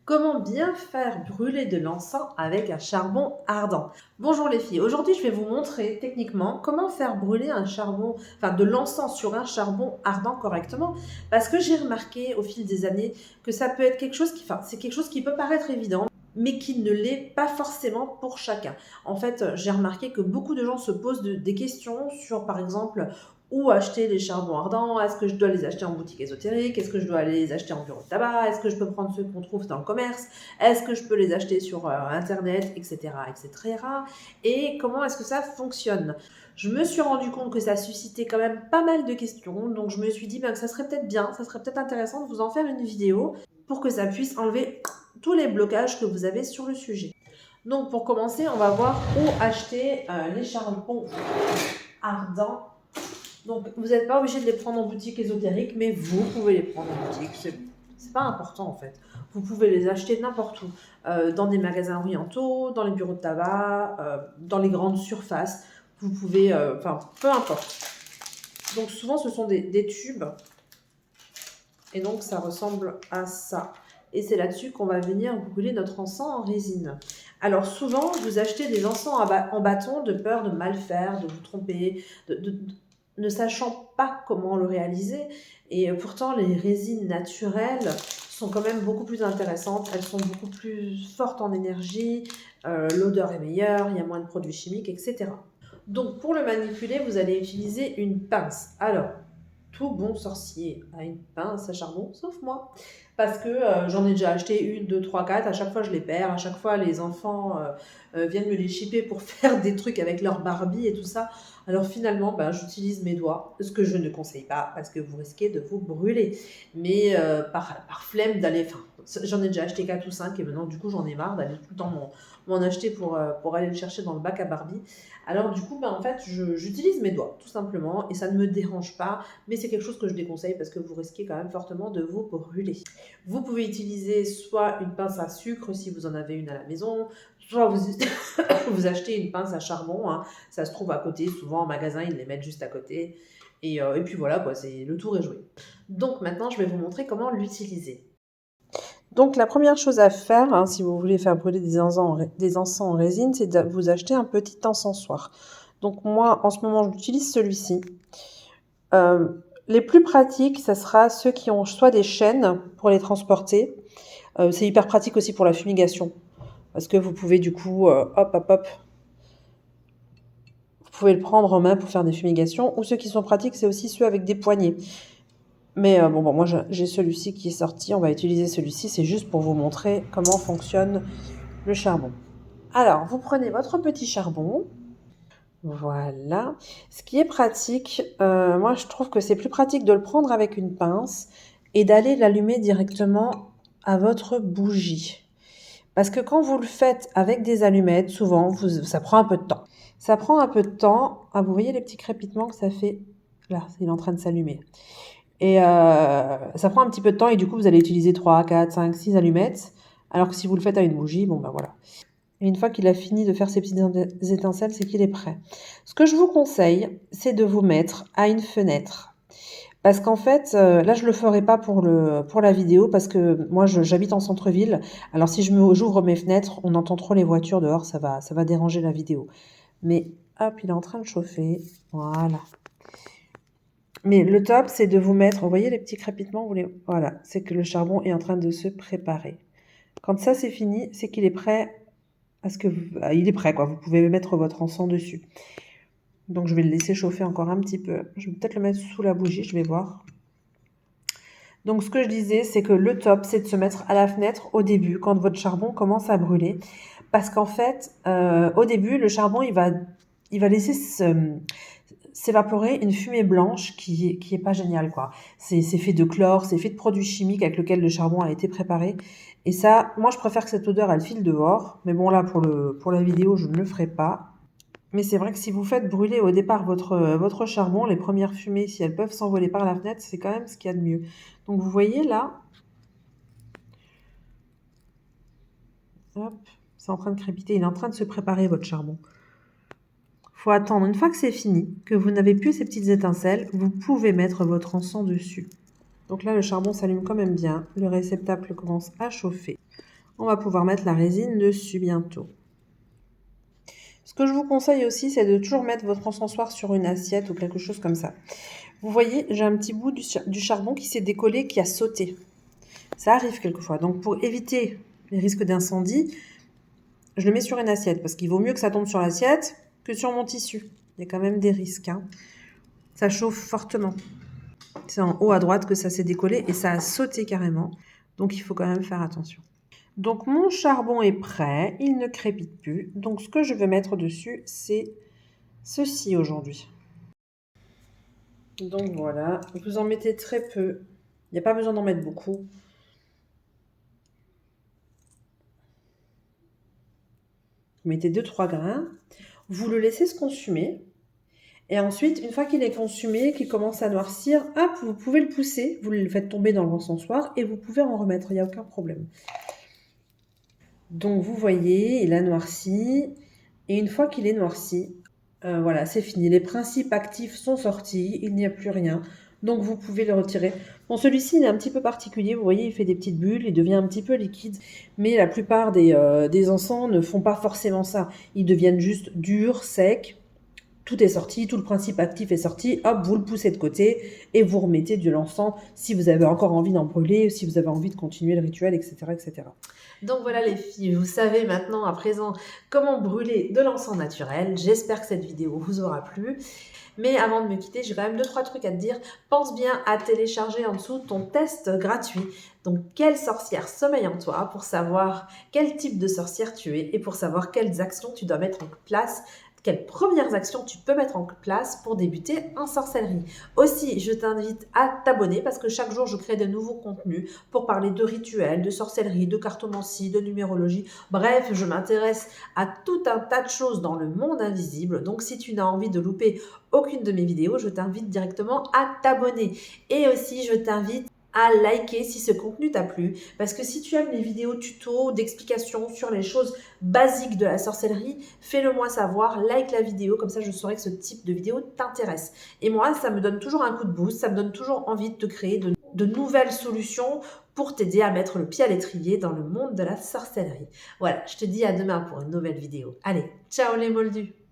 Comment bien faire brûler de l'encens avec un charbon ardent? Bonjour les filles, aujourd'hui je vais vous montrer techniquement comment faire brûler un charbon, enfin de l'encens sur un charbon ardent correctement, parce que j'ai remarqué au fil des années que ça peut être quelque chose qui, enfin c'est quelque chose qui peut paraître évident, mais qui ne l'est pas forcément pour chacun. En fait, j'ai remarqué que beaucoup de gens se posent des questions sur, par exemple, où acheter les charbons ardents. Est-ce que je dois les acheter en boutique ésotérique? Est-ce que je dois aller les acheter en bureau de tabac? Est-ce que je peux prendre ceux qu'on trouve dans le commerce? Est-ce que je peux les acheter sur Internet, etc., etc. Et comment est-ce que ça fonctionne? Je me suis rendu compte que ça suscitait quand même pas mal de questions, donc je me suis dit que ça serait peut-être bien, ça serait peut-être intéressant de vous en faire une vidéo pour que ça puisse enlever tous les blocages que vous avez sur le sujet. Donc pour commencer, on va voir où acheter les charbons ardents. Donc, vous n'êtes pas obligé de les prendre en boutique ésotérique, mais vous pouvez les prendre en boutique. C'est pas important en fait. Vous pouvez les acheter n'importe où, dans des magasins orientaux, dans les bureaux de tabac, dans les grandes surfaces. Vous pouvez, enfin, peu importe. Donc, souvent, ce sont des tubes. Et donc, ça ressemble à ça. Et c'est là-dessus qu'on va venir brûler notre encens en résine. Alors, souvent, vous achetez des encens en bâton de peur de mal faire, de vous tromper, ne sachant pas comment le réaliser. Et pourtant, les résines naturelles sont quand même beaucoup plus intéressantes. Elles sont beaucoup plus fortes en énergie, l'odeur est meilleure, il y a moins de produits chimiques, etc. Donc, pour le manipuler, vous allez utiliser une pince. Alors, tout bon sorcier a une pince à charbon, sauf moi. Parce que j'en ai déjà acheté une, deux, trois, quatre. À chaque fois, je les perds. À chaque fois, les enfants viennent me les chipper pour faire des trucs avec leur Barbie et tout ça. Alors finalement, j'utilise mes doigts, ce que je ne conseille pas parce que vous risquez de vous brûler. Mais par flemme d'aller... Enfin, j'en ai déjà acheté 4 ou 5 et maintenant, du coup, j'en ai marre d'aller tout le temps m'en acheter pour aller le chercher dans le bac à Barbie. Alors du coup, en fait, j'utilise mes doigts, tout simplement, et ça ne me dérange pas, mais c'est quelque chose que je déconseille parce que vous risquez quand même fortement de vous brûler. Vous pouvez utiliser soit une pince à sucre si vous en avez une à la maison, soit vous, vous achetez une pince à charbon, hein. Ça se trouve à côté, souvent en magasin, ils les mettent juste à côté. Et puis voilà, quoi, le tour est joué. Donc maintenant, je vais vous montrer comment l'utiliser. Donc la première chose à faire, hein, si vous voulez faire brûler des encens en résine, c'est de vous acheter un petit encensoir. Donc moi, en ce moment, j'utilise celui-ci. Les plus pratiques, ça sera ceux qui ont soit des chaînes pour les transporter. C'est hyper pratique aussi pour la fumigation. Parce que vous pouvez du coup, hop, vous pouvez le prendre en main pour faire des fumigations. Ou ceux qui sont pratiques, c'est aussi ceux avec des poignées. Mais bon, moi j'ai celui-ci qui est sorti. On va utiliser celui-ci. C'est juste pour vous montrer comment fonctionne le charbon. Alors, vous prenez votre petit charbon. Voilà. Ce qui est pratique, moi je trouve que c'est plus pratique de le prendre avec une pince et d'aller l'allumer directement à votre bougie. Parce que quand vous le faites avec des allumettes, souvent, ça prend un peu de temps. Ça prend un peu de temps. Ah, vous voyez les petits crépitements que ça fait? Là, il est en train de s'allumer. Et ça prend un petit peu de temps et du coup, vous allez utiliser 3, 4, 5, 6 allumettes. Alors que si vous le faites à une bougie, bon ben voilà. Et une fois qu'il a fini de faire ses petites étincelles, c'est qu'il est prêt. Ce que je vous conseille, c'est de vous mettre à une fenêtre. Parce qu'en fait, là, je le ferai pas pour la vidéo parce que moi, j'habite en centre-ville. Alors, si j'ouvre mes fenêtres, on entend trop les voitures dehors, ça va déranger la vidéo. Mais hop, il est en train de chauffer. Voilà. Mais le top, c'est de vous mettre, vous voyez les petits crépitements, voilà, c'est que le charbon est en train de se préparer. Quand ça, c'est fini, c'est qu'il est prêt parce que il est prêt, quoi. Vous pouvez mettre votre encens dessus. Donc, je vais le laisser chauffer encore un petit peu. Je vais peut-être le mettre sous la bougie, je vais voir. Donc, ce que je disais, c'est que le top, c'est de se mettre à la fenêtre au début, quand votre charbon commence à brûler. Parce qu'en fait, au début, le charbon, il va laisser s'évaporer une fumée blanche qui est pas géniale, quoi. C'est fait de chlore, c'est fait de produits chimiques avec lesquels le charbon a été préparé. Et ça, moi, je préfère que cette odeur, elle file dehors. Mais bon, là, pour la vidéo, je ne le ferai pas. Mais c'est vrai que si vous faites brûler au départ votre charbon, les premières fumées, si elles peuvent s'envoler par la fenêtre, c'est quand même ce qu'il y a de mieux. Donc, vous voyez là, hop, c'est en train de crépiter. Il est en train de se préparer, votre charbon. Faut attendre. Une fois que c'est fini, que vous n'avez plus ces petites étincelles, vous pouvez mettre votre encens dessus. Donc là, le charbon s'allume quand même bien. Le réceptacle commence à chauffer. On va pouvoir mettre la résine dessus bientôt. Ce que je vous conseille aussi, c'est de toujours mettre votre encensoir sur une assiette ou quelque chose comme ça. Vous voyez, j'ai un petit bout du charbon qui s'est décollé, qui a sauté. Ça arrive quelquefois. Donc pour éviter les risques d'incendie, je le mets sur une assiette parce qu'il vaut mieux que ça tombe sur l'assiette que sur mon tissu. Il y a quand même des risques. Ça chauffe fortement. C'est en haut à droite que ça s'est décollé et ça a sauté carrément. Donc il faut quand même faire attention. Donc mon charbon est prêt, il ne crépite plus. Donc ce que je vais mettre dessus, c'est ceci aujourd'hui. Donc voilà, vous en mettez très peu. Il n'y a pas besoin d'en mettre beaucoup. Vous mettez 2-3 grains. Vous le laissez se consumer. Et ensuite, une fois qu'il est consumé, qu'il commence à noircir, hop, vous pouvez le pousser. Vous le faites tomber dans l'encensoir et vous pouvez en remettre. Il n'y a aucun problème. Donc vous voyez, il a noirci. Et une fois qu'il est noirci, voilà, c'est fini. Les principes actifs sont sortis. Il n'y a plus rien. Donc vous pouvez le retirer. Bon, celui-ci, il est un petit peu particulier. Vous voyez, il fait des petites bulles. Il devient un petit peu liquide. Mais la plupart des encens ne font pas forcément ça. Ils deviennent juste durs, secs. Tout est sorti, tout le principe actif est sorti, hop, vous le poussez de côté et vous remettez de l'encens si vous avez encore envie d'en brûler, si vous avez envie de continuer le rituel, etc., etc. Donc voilà les filles, vous savez maintenant à présent comment brûler de l'encens naturel. J'espère que cette vidéo vous aura plu. Mais avant de me quitter, j'ai quand même 2-3 trucs à te dire. Pense bien à télécharger en dessous ton test gratuit. Donc, quelle sorcière sommeille en toi pour savoir quel type de sorcière tu es et pour savoir quelles actions tu dois mettre en place. Quelles premières actions tu peux mettre en place pour débuter en sorcellerie. Aussi, je t'invite à t'abonner parce que chaque jour, je crée de nouveaux contenus pour parler de rituels, de sorcellerie, de cartomancie, de numérologie. Bref, je m'intéresse à tout un tas de choses dans le monde invisible. Donc, si tu n'as envie de louper aucune de mes vidéos, je t'invite directement à t'abonner. Et aussi, je t'invite à liker si ce contenu t'a plu. Parce que si tu aimes les vidéos tuto, d'explications sur les choses basiques de la sorcellerie, fais-le moi savoir, like la vidéo, comme ça je saurai que ce type de vidéo t'intéresse. Et moi, ça me donne toujours un coup de boost, ça me donne toujours envie de te créer de nouvelles solutions pour t'aider à mettre le pied à l'étrier dans le monde de la sorcellerie. Voilà, je te dis à demain pour une nouvelle vidéo. Allez, ciao les moldus!